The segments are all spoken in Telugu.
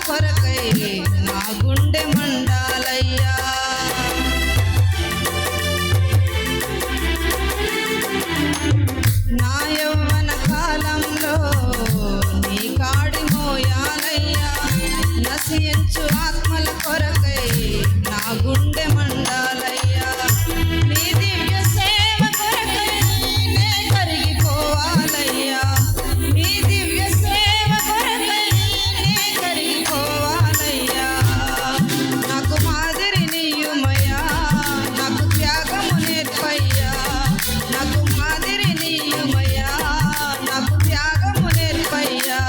కొరకై నా గుండె మండాలయ్యా. నా యవ్వన కాలంలో నీ కాడి మోయాలయ్యా. నశించు ఆత్మల కొరకై నా గుండె మండాలయ్యా. నీ దివ్య సేవ కొరకై నే కరిగిపోవాలయ్యా. నీ దివ్య సేవ కొరకై నే కరిగిపోవాలయ్యా. నాకు మాదిరి నీయుమయ్యా, నాకు త్యాగము నేర్పయ్యా. నాకు మాదిరి నీయుమయ్యా, నాకు త్యాగము నేర్పయ్యా.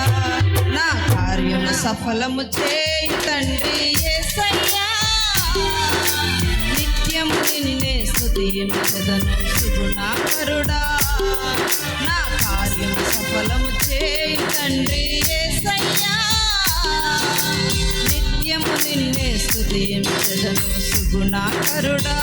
నా కార్యము సఫలము చేయి తండ్రి యేసయ్యా. నిత్యము నిన్నే స్తుతించెదను సుగుణాకరుడా. నా కార్యము సఫలము చేయి తండ్రి యేసయ్యా. నిత్యము నిన్నే స్తుతించెదను సుగుణాకరుడా.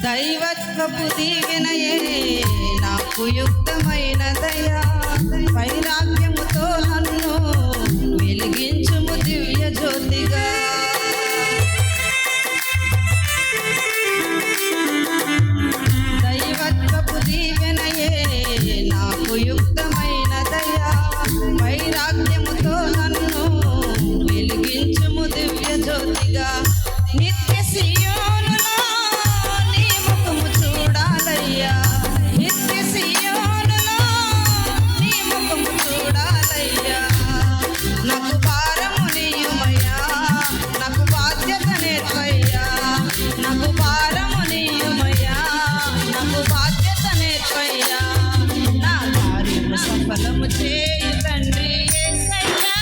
దైవత్వపు దీవెనయే నాకు యుక్తమైన దయా. వైరాగ్యముతో నన్ను వెలిగించుము దివ్య జ్యోతిగా. దైవత్వపు దీవెనయే నాకు యుక్తమైన దయా. వైరాగ్యముతో నన్ను వెలిగించుము దివ్య జ్యోతిగా. నిత్య సియోనులో నీ ముఖము చూడాలయ్యా. నిత్య సియోనులో నీ ముఖము చూడాలయ్యా. నాకు భారము నీయుమయ్యా, నాకు బాధ్యత నేర్పయ్యా. నాకు భారము నీయుమయ్యా, నాకు బాధ్యత నేర్పయ్యా. నా కార్యము సఫలము చేయి తండ్రి యేసయ్యా.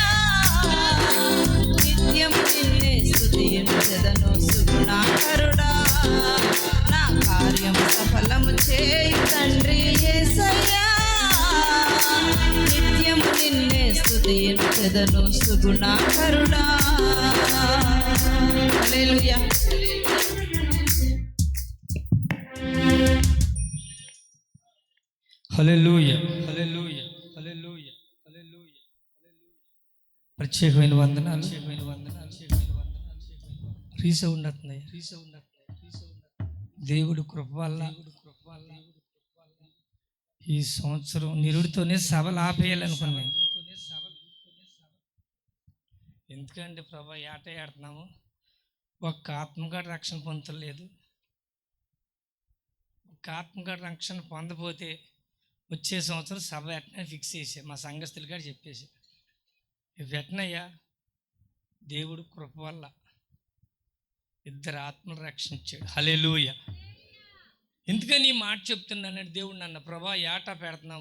నిత్యము నిన్నే స్తుతించెదను సుగుణాకరుడా. నా కార్యము సఫలము చేయి తండ్రి యేసయ్యా. నిత్యము నిన్నే స్తుతించెదను సుగుణాకరుడా. హల్లెలూయా. హల్లెలూయా, హల్లెలూయా, హల్లెలూయా, హల్లెలూయా. ప్రత్యేకమైన వందనాలు. రీసౌండ్ వస్తున్నాయి. దేవుడు కృప వల్ల ఈ సంవత్సరం నిరుడితోనే సభలు ఆపేయాలనుకున్నాను. ఎందుకంటే ప్రభా ఏట ఆడుతున్నాము, ఒక్క ఆత్మగాడు రక్షణ పొందలేదు. ఒక్క ఆత్మగాడు రక్షణ పొందపోతే వచ్చే సంవత్సరం సభ ఎట్నే ఫిక్స్ చేసే మా సంఘస్థులు గారు చెప్పేసి వెట్నయ్యా. దేవుడు కృప వల్ల 2 ఆత్మలు రక్షించాడు. హల్లెలూయా. ఎందుకని ఈ మాట చెప్తున్నానంటే దేవుడు నన్ను ప్రభా ఏటా పెడుతున్నాము.